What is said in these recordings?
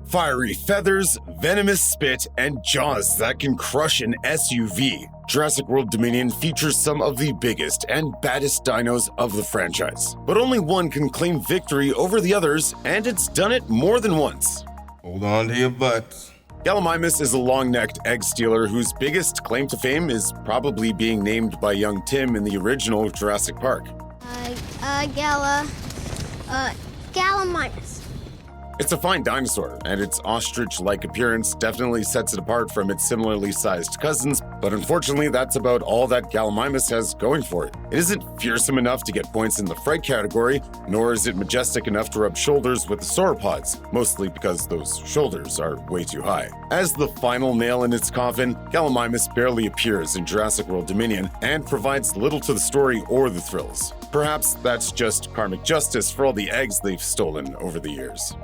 Fiery feathers, venomous spit, and jaws that can crush an SUV. Jurassic World Dominion features some of the biggest and baddest dinos of the franchise. But only one can claim victory over the others, and it's done it more than once. Hold on to your butts. Gallimimus is a long-necked egg stealer whose biggest claim to fame is probably being named by young Tim in the original Jurassic Park. Gallimimus. It's a fine dinosaur, and its ostrich-like appearance definitely sets it apart from its similarly sized cousins, but unfortunately that's about all that Gallimimus has going for it. It isn't fearsome enough to get points in the fright category, nor is it majestic enough to rub shoulders with the sauropods, mostly because those shoulders are way too high. As the final nail in its coffin, Gallimimus barely appears in Jurassic World Dominion and provides little to the story or the thrills. Perhaps that's just karmic justice for all the eggs they've stolen over the years.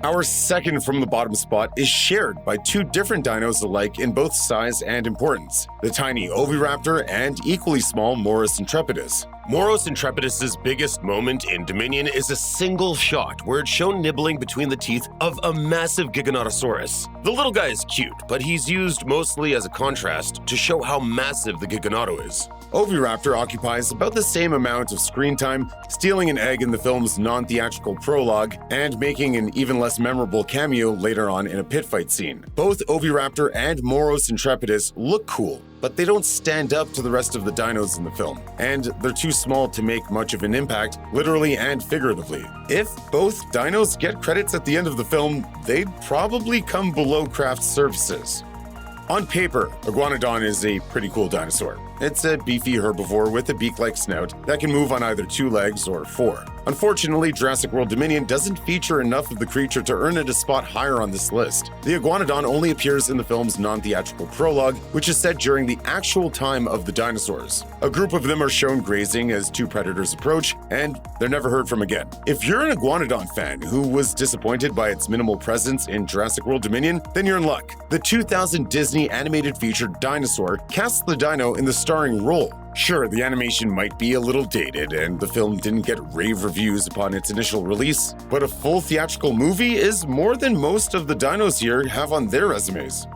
Our second from the bottom spot is shared by two different dinos alike in both size and importance, the tiny Oviraptor and equally small Moros intrepidus. Moros intrepidus' biggest moment in Dominion is a single shot where it's shown nibbling between the teeth of a massive Giganotosaurus. The little guy is cute, but he's used mostly as a contrast to show how massive the Giganoto is. Oviraptor occupies about the same amount of screen time, stealing an egg in the film's non-theatrical prologue and making an even less memorable cameo later on in a pit fight scene. Both Oviraptor and Moros intrepidus look cool, but they don't stand up to the rest of the dinos in the film, and they're too small to make much of an impact, literally and figuratively. If both dinos get credits at the end of the film, they'd probably come below craft services. On paper, Iguanodon is a pretty cool dinosaur. It's a beefy herbivore with a beak-like snout that can move on either 2 legs or 4. Unfortunately, Jurassic World Dominion doesn't feature enough of the creature to earn it a spot higher on this list. The Iguanodon only appears in the film's non-theatrical prologue, which is set during the actual time of the dinosaurs. A group of them are shown grazing as 2 predators approach, and they're never heard from again. If you're an Iguanodon fan who was disappointed by its minimal presence in Jurassic World Dominion, then you're in luck. The 2000 Disney animated feature Dinosaur casts the dino in the starring role. Sure, the animation might be a little dated, and the film didn't get rave reviews upon its initial release, but a full theatrical movie is more than most of the dinos here have on their resumes.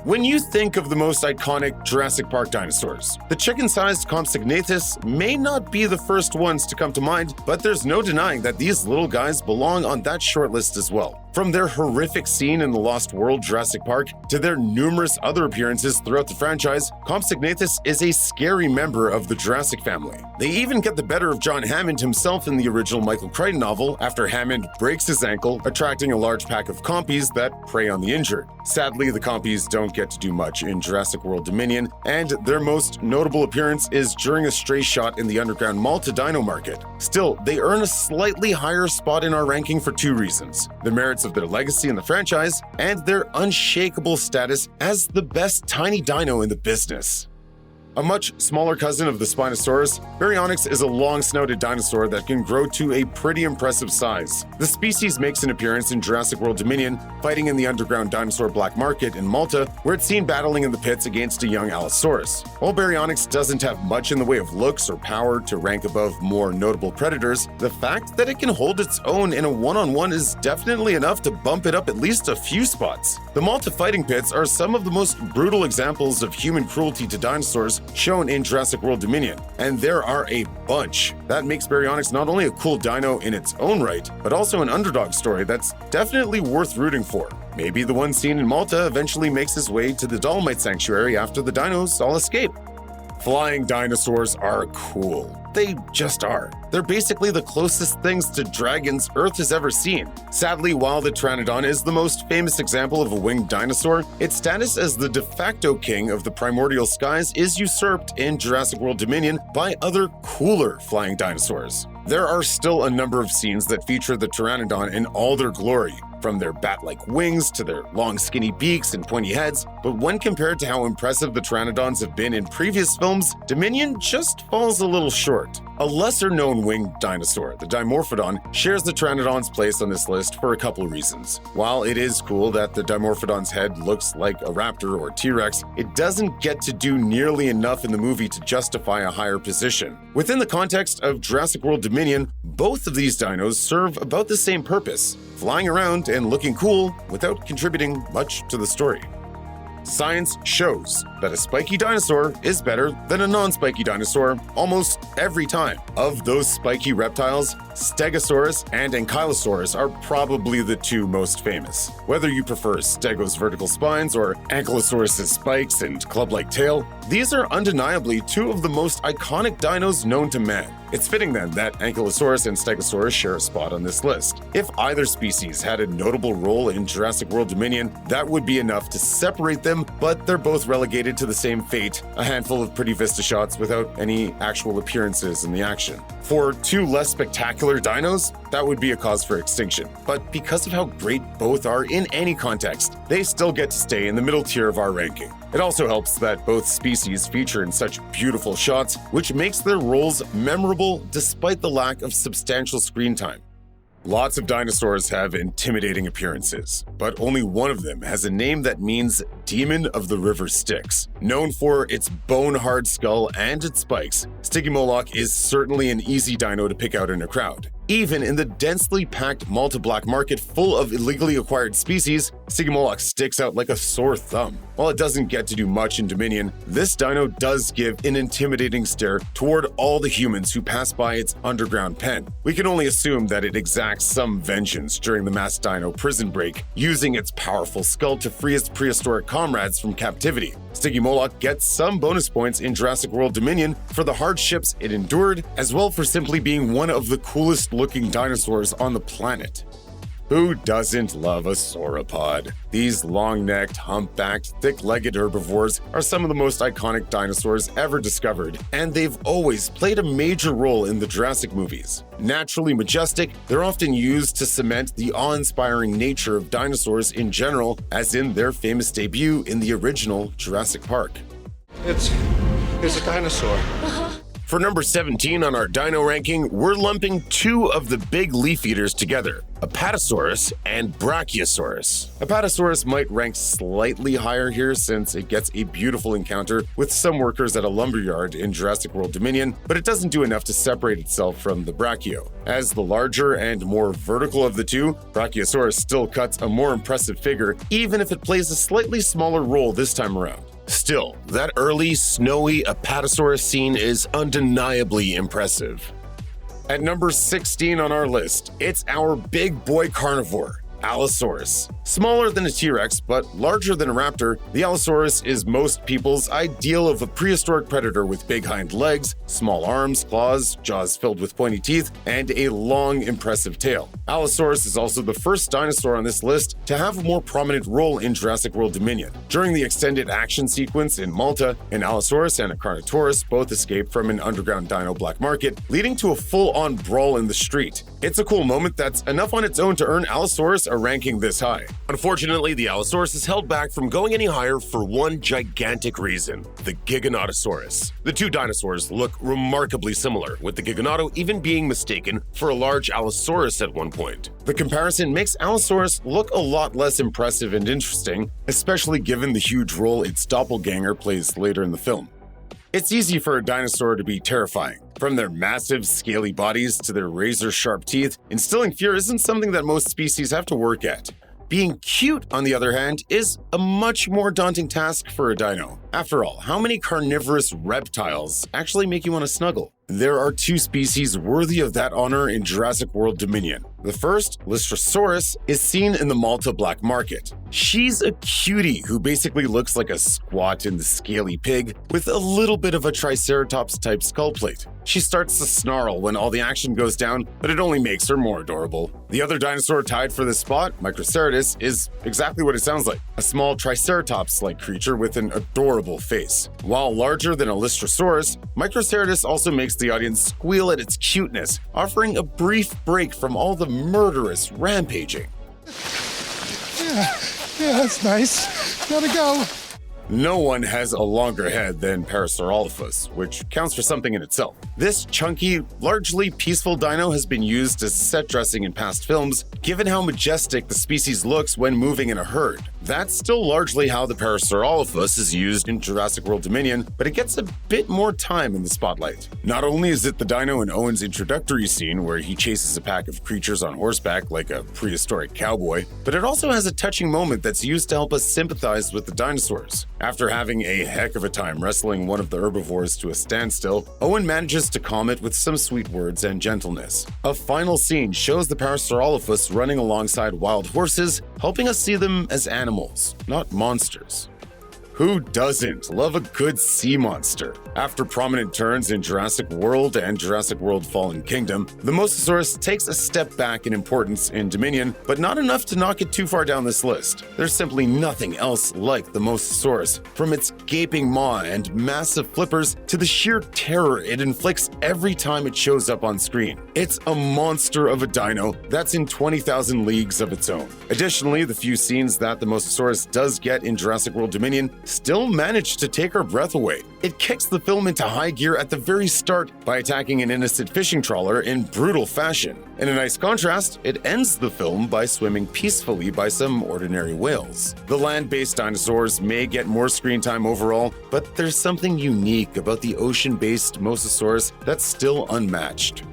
When you think of the most iconic Jurassic Park dinosaurs, the chicken-sized Compsognathus may not be the first ones to come to mind, but there's no denying that these little guys belong on that short list as well. From their horrific scene in the Lost World Jurassic Park to their numerous other appearances throughout the franchise, Compsognathus is a scary member of the Jurassic family. They even get the better of John Hammond himself in the original Michael Crichton novel after Hammond breaks his ankle, attracting a large pack of compies that prey on the injured. Sadly, the compies don't get to do much in Jurassic World Dominion, and their most notable appearance is during a stray shot in the underground Malta dino market. Still, they earn a slightly higher spot in our ranking for 2 reasons: the merits of their legacy in the franchise and their unshakable status as the best tiny dino in the business. A much smaller cousin of the Spinosaurus, Baryonyx is a long-snouted dinosaur that can grow to a pretty impressive size. The species makes an appearance in Jurassic World Dominion, fighting in the underground dinosaur black market in Malta, where it's seen battling in the pits against a young Allosaurus. While Baryonyx doesn't have much in the way of looks or power to rank above more notable predators, the fact that it can hold its own in a one-on-one is definitely enough to bump it up at least a few spots. The Malta fighting pits are some of the most brutal examples of human cruelty to dinosaurs shown in Jurassic World Dominion, and there are a bunch. That makes Baryonyx not only a cool dino in its own right, but also an underdog story that's definitely worth rooting for. Maybe the one seen in Malta eventually makes his way to the Dolomite Sanctuary after the dinos all escape. Flying dinosaurs are cool. They just are. They're basically the closest things to dragons Earth has ever seen. Sadly, while the Pteranodon is the most famous example of a winged dinosaur, its status as the de facto king of the primordial skies is usurped in Jurassic World Dominion by other cooler flying dinosaurs. There are still a number of scenes that feature the Pteranodon in all their glory, from their bat-like wings to their long skinny beaks and pointy heads, but when compared to how impressive the Pteranodons have been in previous films, Dominion just falls a little short. A lesser-known winged dinosaur, the Dimorphodon, shares the Pteranodon's place on this list for a couple of reasons. While it is cool that the Dimorphodon's head looks like a raptor or T-Rex, it doesn't get to do nearly enough in the movie to justify a higher position. Within the context of Jurassic World Dominion, both of these dinos serve about the same purpose, flying around and looking cool without contributing much to the story. Science shows that a spiky dinosaur is better than a non-spiky dinosaur almost every time. Of those spiky reptiles, Stegosaurus and Ankylosaurus are probably the two most famous. Whether you prefer Stegos' vertical spines or Ankylosaurus' spikes and club-like tail, these are undeniably two of the most iconic dinos known to man. It's fitting then that Ankylosaurus and Stegosaurus share a spot on this list. If either species had a notable role in Jurassic World Dominion, that would be enough to separate them, but they're both relegated to the same fate, a handful of pretty vista shots without any actual appearances in the action. For two less spectacular dinos, that would be a cause for extinction. But because of how great both are in any context, they still get to stay in the middle tier of our ranking. It also helps that both species feature in such beautiful shots, which makes their roles memorable despite the lack of substantial screen time. Lots of dinosaurs have intimidating appearances, but only one of them has a name that means Demon of the River Styx. Known for its bone-hard skull and its spikes, Stygimoloch is certainly an easy dino to pick out in a crowd. Even in the densely packed Malta black market full of illegally acquired species, Stygimoloch sticks out like a sore thumb. While it doesn't get to do much in Dominion, this dino does give an intimidating stare toward all the humans who pass by its underground pen. We can only assume that it exacts some vengeance during the mass dino prison break, using its powerful skull to free its prehistoric comrades from captivity. Stygimoloch gets some bonus points in Jurassic World Dominion for the hardships it endured, as well for simply being one of the coolest looking dinosaurs on the planet. Who doesn't love a sauropod? These long-necked, humpbacked, thick-legged herbivores are some of the most iconic dinosaurs ever discovered, and they've always played a major role in the Jurassic movies. Naturally majestic, they're often used to cement the awe-inspiring nature of dinosaurs in general, as in their famous debut in the original Jurassic Park. It's a dinosaur. For number 17 on our dino ranking, we're lumping two of the big leaf eaters together, Apatosaurus and Brachiosaurus. Apatosaurus might rank slightly higher here since it gets a beautiful encounter with some workers at a lumberyard in Jurassic World Dominion, but it doesn't do enough to separate itself from the Brachio. As the larger and more vertical of the two, Brachiosaurus still cuts a more impressive figure, even if it plays a slightly smaller role this time around. Still, that early, snowy Apatosaurus scene is undeniably impressive. At number 16 on our list, it's our big boy carnivore, Allosaurus. Smaller than a T-Rex, but larger than a raptor, the Allosaurus is most people's ideal of a prehistoric predator with big hind legs, small arms, claws, jaws filled with pointy teeth, and a long, impressive tail. Allosaurus is also the first dinosaur on this list to have a more prominent role in Jurassic World Dominion. During the extended action sequence in Malta, an Allosaurus and a Carnotaurus both escape from an underground dino black market, leading to a full-on brawl in the street. It's a cool moment that's enough on its own to earn Allosaurus a ranking this high. Unfortunately, the Allosaurus is held back from going any higher for one gigantic reason: the Giganotosaurus. The two dinosaurs look remarkably similar, with the Giganoto even being mistaken for a large Allosaurus at one point. The comparison makes Allosaurus look a lot less impressive and interesting, especially given the huge role its doppelganger plays later in the film. It's easy for a dinosaur to be terrifying. From their massive, scaly bodies to their razor-sharp teeth, instilling fear isn't something that most species have to work at. Being cute, on the other hand, is a much more daunting task for a dino. After all, how many carnivorous reptiles actually make you want to snuggle? There are two species worthy of that honor in Jurassic World Dominion. The first, Lystrosaurus, is seen in the Malta black market. She's a cutie who basically looks like a squat and scaly pig with a little bit of a Triceratops-type skull plate. She starts to snarl when all the action goes down, but it only makes her more adorable. The other dinosaur tied for this spot, Microceratus, is exactly what it sounds like: a small Triceratops-like creature with an adorable face. While larger than a Lystrosaurus, Microceratus also makes the audience squeal at its cuteness, offering a brief break from all the murderous rampaging. Yeah, that's nice. Gotta go. No one has a longer head than Parasaurolophus, which counts for something in itself. This chunky, largely peaceful dino has been used as set dressing in past films, given how majestic the species looks when moving in a herd. That's still largely how the Parasaurolophus is used in Jurassic World Dominion, but it gets a bit more time in the spotlight. Not only is it the dino in Owen's introductory scene where he chases a pack of creatures on horseback like a prehistoric cowboy, but it also has a touching moment that's used to help us sympathize with the dinosaurs. After having a heck of a time wrestling one of the herbivores to a standstill, Owen manages to calm it with some sweet words and gentleness. A final scene shows the Parasaurolophus running alongside wild horses, helping us see them as animals, not monsters. Who doesn't love a good sea monster? After prominent turns in Jurassic World and Jurassic World Fallen Kingdom, the Mosasaurus takes a step back in importance in Dominion, but not enough to knock it too far down this list. There's simply nothing else like the Mosasaurus, from its gaping maw and massive flippers to the sheer terror it inflicts every time it shows up on screen. It's a monster of a dino that's in 20,000 leagues of its own. Additionally, the few scenes that the Mosasaurus does get in Jurassic World Dominion still managed to take our breath away. It kicks the film into high gear at the very start by attacking an innocent fishing trawler in brutal fashion. In a nice contrast, it ends the film by swimming peacefully by some ordinary whales. The land-based dinosaurs may get more screen time overall, but there's something unique about the ocean-based Mosasaurus that's still unmatched.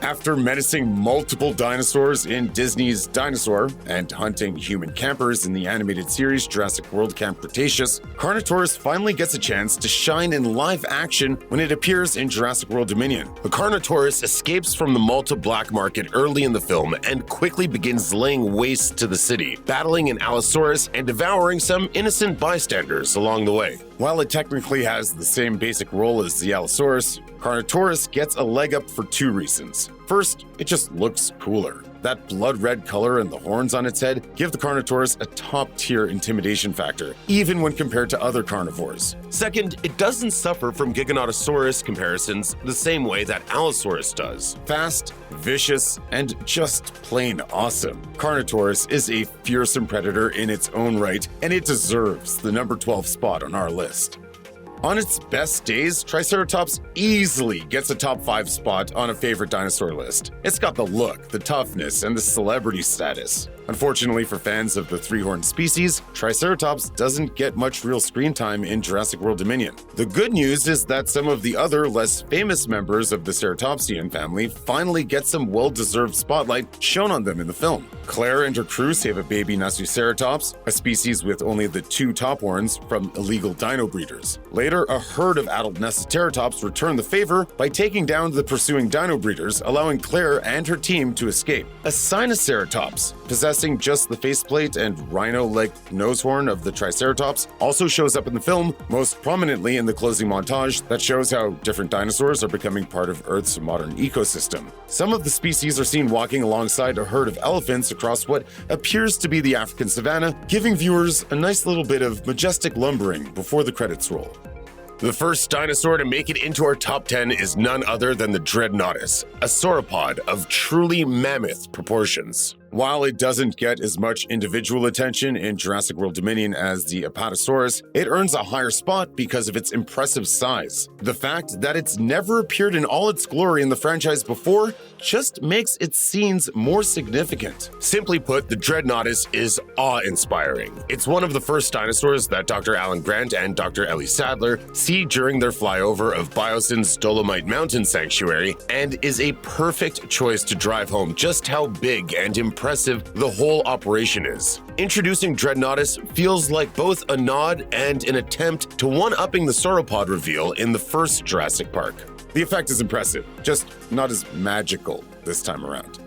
After menacing multiple dinosaurs in Disney's Dinosaur and hunting human campers in the animated series Jurassic World Camp Cretaceous, Carnotaurus finally gets a chance to shine in live action when it appears in Jurassic World Dominion. The Carnotaurus escapes from the Malta black market early in the film and quickly begins laying waste to the city, battling an Allosaurus and devouring some innocent bystanders along the way. While it technically has the same basic role as the Allosaurus, Carnotaurus gets a leg up for two reasons. First, it just looks cooler. That blood-red color and the horns on its head give the Carnotaurus a top-tier intimidation factor, even when compared to other carnivores. Second, it doesn't suffer from Giganotosaurus comparisons the same way that Allosaurus does. Fast, vicious, and just plain awesome. Carnotaurus is a fearsome predator in its own right, and it deserves the number 12 spot on our list. On its best days, Triceratops easily gets a top 5 spot on a favorite dinosaur list. It's got the look, the toughness, and the celebrity status. Unfortunately for fans of the three-horned species, Triceratops doesn't get much real screen time in Jurassic World Dominion. The good news is that some of the other, less famous members of the Ceratopsian family finally get some well-deserved spotlight shown on them in the film. Claire and her crew save a baby Nasutoceratops, a species with only the 2 top horns, from illegal dino breeders. Later, a herd of adult Nasutoceratops return the favor by taking down the pursuing dino breeders, allowing Claire and her team to escape. A Sinoceratops, possessing just the faceplate and rhino-like nose horn of the Triceratops, also shows up in the film, most prominently in the closing montage that shows how different dinosaurs are becoming part of Earth's modern ecosystem. Some of the species are seen walking alongside a herd of elephants across what appears to be the African savanna, giving viewers a nice little bit of majestic lumbering before the credits roll. The first dinosaur to make it into our top 10 is none other than the Dreadnoughtus, a sauropod of truly mammoth proportions. While it doesn't get as much individual attention in Jurassic World Dominion as the Apatosaurus, it earns a higher spot because of its impressive size. The fact that it's never appeared in all its glory in the franchise before just makes its scenes more significant. Simply put, the Dreadnoughtus is awe-inspiring. It's one of the first dinosaurs that Dr. Alan Grant and Dr. Ellie Sadler see during their flyover of Biosyn's Dolomite Mountain Sanctuary, and is a perfect choice to drive home just how big and impressive the whole operation is. Introducing Dreadnoughtus feels like both a nod and an attempt to one-upping the sauropod reveal in the first Jurassic Park. The effect is impressive, just not as magical this time around.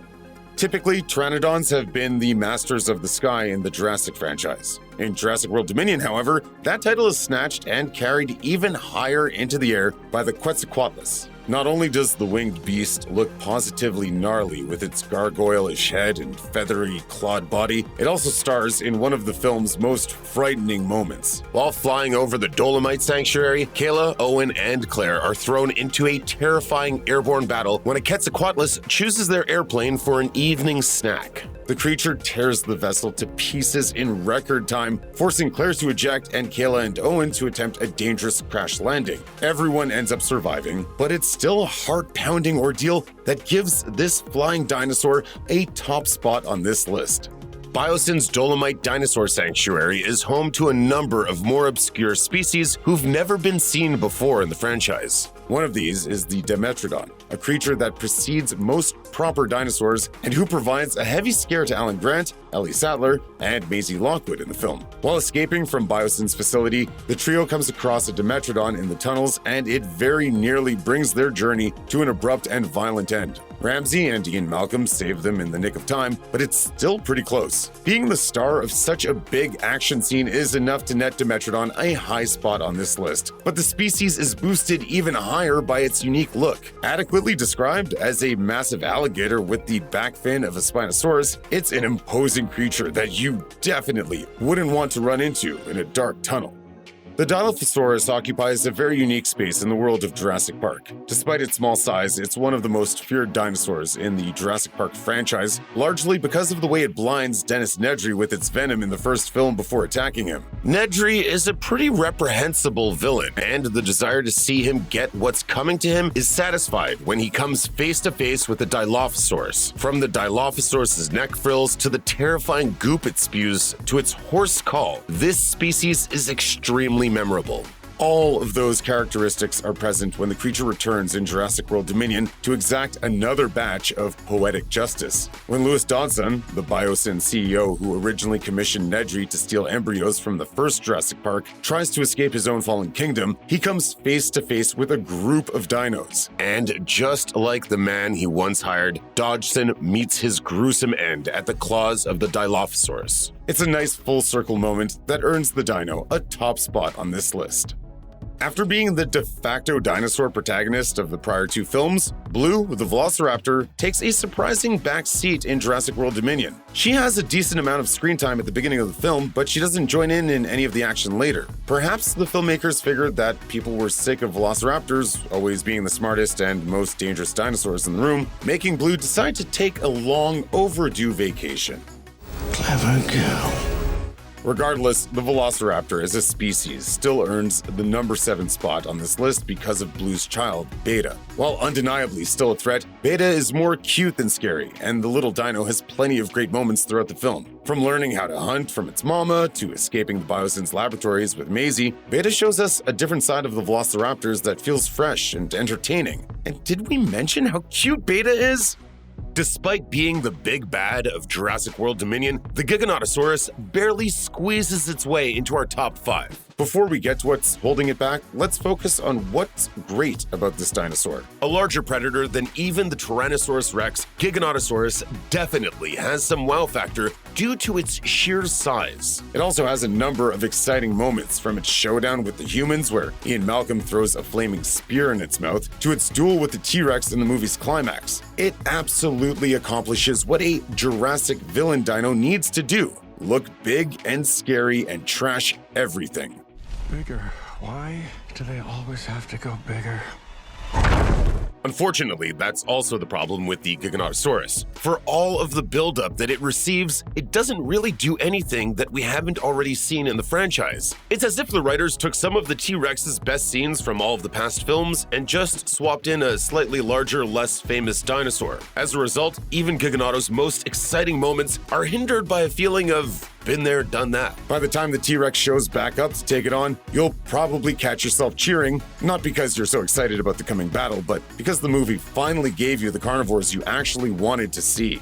Typically, Pteranodons have been the masters of the sky in the Jurassic franchise. In Jurassic World Dominion, however, that title is snatched and carried even higher into the air by the Quetzalcoatlus. Not only does the winged beast look positively gnarly with its gargoyle-ish head and feathery, clawed body, it also stars in one of the film's most frightening moments. While flying over the Dolomite Sanctuary, Kayla, Owen, and Claire are thrown into a terrifying airborne battle when a Quetzalcoatlus chooses their airplane for an evening snack. The creature tears the vessel to pieces in record time, forcing Claire to eject and Kayla and Owen to attempt a dangerous crash landing. Everyone ends up surviving, but it's still a heart-pounding ordeal that gives this flying dinosaur a top spot on this list. Biosyn's Dolomite Dinosaur Sanctuary is home to a number of more obscure species who've never been seen before in the franchise. One of these is the Dimetrodon, a creature that precedes most proper dinosaurs and who provides a heavy scare to Alan Grant, Ellie Sattler, and Maisie Lockwood in the film. While escaping from Biosyn's facility, the trio comes across a Dimetrodon in the tunnels, and it very nearly brings their journey to an abrupt and violent end. Ramsey and Ian Malcolm save them in the nick of time, but it's still pretty close. Being the star of such a big action scene is enough to net Dimetrodon a high spot on this list, but the species is boosted even higher by its unique look. Adequately described as a massive alligator with the back fin of a Spinosaurus, it's an imposing creature that you definitely wouldn't want to run into in a dark tunnel. The Dilophosaurus occupies a very unique space in the world of Jurassic Park. Despite its small size, it's one of the most feared dinosaurs in the Jurassic Park franchise, largely because of the way it blinds Dennis Nedry with its venom in the first film before attacking him. Nedry is a pretty reprehensible villain, and the desire to see him get what's coming to him is satisfied when he comes face to face with the Dilophosaurus. From the Dilophosaurus's neck frills to the terrifying goop it spews to its hoarse call, this species is extremely memorable. All of those characteristics are present when the creature returns in Jurassic World Dominion to exact another batch of poetic justice. When Louis Dodson, the Biosyn CEO who originally commissioned Nedry to steal embryos from the first Jurassic Park, tries to escape his own fallen kingdom, he comes face to face with a group of dinos. And just like the man he once hired, Dodgson meets his gruesome end at the claws of the Dilophosaurus. It's a nice full circle moment that earns the dino a top spot on this list. After being the de facto dinosaur protagonist of the prior two films, Blue, the Velociraptor, takes a surprising back seat in Jurassic World Dominion. She has a decent amount of screen time at the beginning of the film, but she doesn't join in any of the action later. Perhaps the filmmakers figured that people were sick of Velociraptors always being the smartest and most dangerous dinosaurs in the room, making Blue decide to take a long overdue vacation. Clever girl. Regardless, the Velociraptor as a species still earns the number 7 spot on this list because of Blue's child, Beta. While undeniably still a threat, Beta is more cute than scary, and the little dino has plenty of great moments throughout the film. From learning how to hunt from its mama to escaping the Biosyn's laboratories with Maisie, Beta shows us a different side of the Velociraptors that feels fresh and entertaining. And did we mention how cute Beta is? Despite being the big bad of Jurassic World Dominion, the Giganotosaurus barely squeezes its way into our top 5. Before we get to what's holding it back, let's focus on what's great about this dinosaur. A larger predator than even the Tyrannosaurus Rex, Giganotosaurus definitely has some wow factor due to its sheer size. It also has a number of exciting moments, from its showdown with the humans where Ian Malcolm throws a flaming spear in its mouth, to its duel with the T-Rex in the movie's climax. It absolutely accomplishes what a Jurassic villain dino needs to do: look big and scary and trash everything. Bigger. Why do they always have to go bigger? Unfortunately, that's also the problem with the Giganotosaurus. For all of the buildup that it receives, it doesn't really do anything that we haven't already seen in the franchise. It's as if the writers took some of the T-Rex's best scenes from all of the past films and just swapped in a slightly larger, less famous dinosaur. As a result, even Giganoto's most exciting moments are hindered by a feeling of been there, done that. By the time the T-Rex shows back up to take it on, you'll probably catch yourself cheering, not because you're so excited about the coming battle, but because the movie finally gave you the carnivores you actually wanted to see.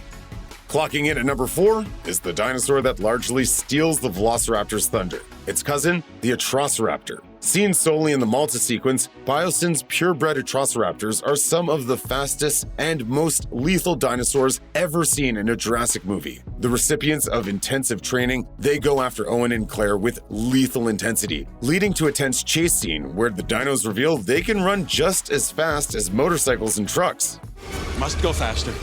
Clocking in at number 4 is the dinosaur that largely steals the Velociraptor's thunder. Its cousin, the Atrociraptor. Seen solely in the Malta sequence, Biosyn's purebred Atrociraptors are some of the fastest and most lethal dinosaurs ever seen in a Jurassic movie. The recipients of intensive training, they go after Owen and Claire with lethal intensity, leading to a tense chase scene where the dinos reveal they can run just as fast as motorcycles and trucks. Must go faster.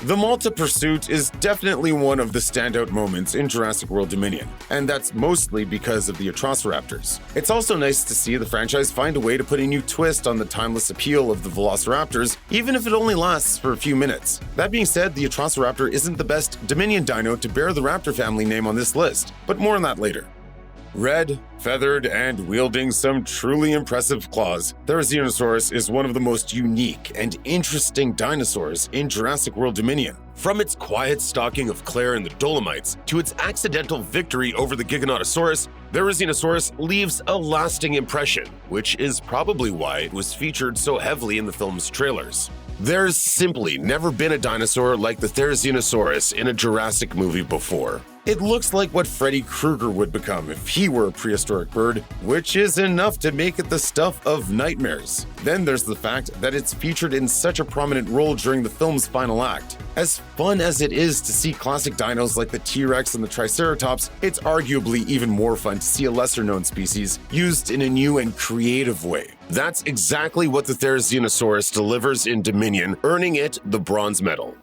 The Malta pursuit is definitely one of the standout moments in Jurassic World Dominion, and that's mostly because of the Atrociraptors. It's also nice to see the franchise find a way to put a new twist on the timeless appeal of the Velociraptors, even if it only lasts for a few minutes. That being said, the Atrociraptor isn't the best Dominion dino to bear the raptor family name on this list, but more on that later. Red, feathered, and wielding some truly impressive claws, Therizinosaurus is one of the most unique and interesting dinosaurs in Jurassic World Dominion. From its quiet stalking of Claire in the Dolomites to its accidental victory over the Giganotosaurus, Therizinosaurus leaves a lasting impression, which is probably why it was featured so heavily in the film's trailers. There's simply never been a dinosaur like the Therizinosaurus in a Jurassic movie before. It looks like what Freddy Krueger would become if he were a prehistoric bird, which is enough to make it the stuff of nightmares. Then there's the fact that it's featured in such a prominent role during the film's final act. As fun as it is to see classic dinos like the T-Rex and the Triceratops, it's arguably even more fun to see a lesser-known species used in a new and creative way. That's exactly what the Therizinosaurus delivers in Dominion, earning it the bronze medal.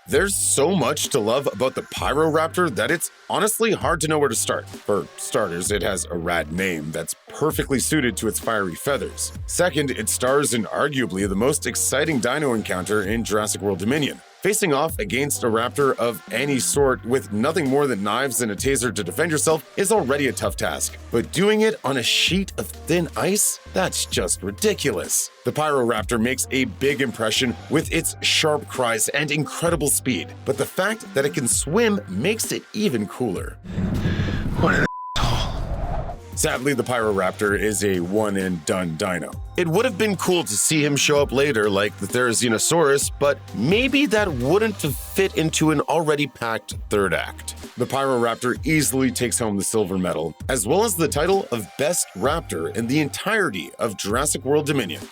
There's so much to love about the Pyroraptor that it's honestly hard to know where to start. For starters, it has a rad name that's perfectly suited to its fiery feathers. Second, it stars in arguably the most exciting dino encounter in Jurassic World Dominion. Facing off against a raptor of any sort with nothing more than knives and a taser to defend yourself is already a tough task. But doing it on a sheet of thin ice? That's just ridiculous. The Pyroraptor makes a big impression with its sharp cries and incredible speed, but the fact that it can swim makes it even cooler. What an Sadly, the Pyroraptor is a one-and-done dino. It would have been cool to see him show up later like the Therizinosaurus, but maybe that wouldn't have fit into an already packed third act. The Pyroraptor easily takes home the silver medal, as well as the title of Best Raptor in the entirety of Jurassic World Dominion.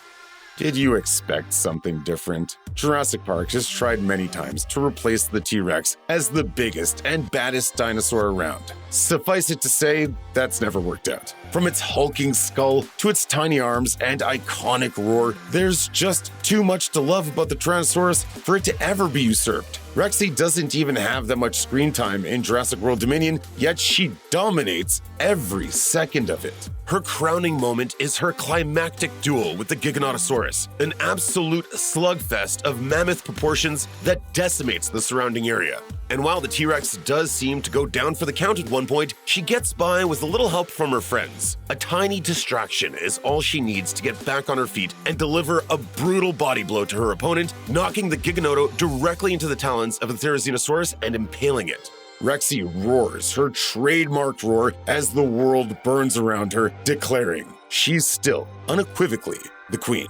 Did you expect something different? Jurassic Park has tried many times to replace the T-Rex as the biggest and baddest dinosaur around. Suffice it to say, that's never worked out. From its hulking skull to its tiny arms and iconic roar, there's just too much to love about the Tyrannosaurus for it to ever be usurped. Rexy doesn't even have that much screen time in Jurassic World Dominion, yet she dominates every second of it. Her crowning moment is her climactic duel with the Giganotosaurus, an absolute slugfest of mammoth proportions that decimates the surrounding area. And while the T-Rex does seem to go down for the count at one point, she gets by with a little help from her friends. A tiny distraction is all she needs to get back on her feet and deliver a brutal body blow to her opponent, knocking the Giganoto directly into the talons of the Therizinosaurus and impaling it. Rexy roars her trademarked roar as the world burns around her, declaring she's still, unequivocally, the queen.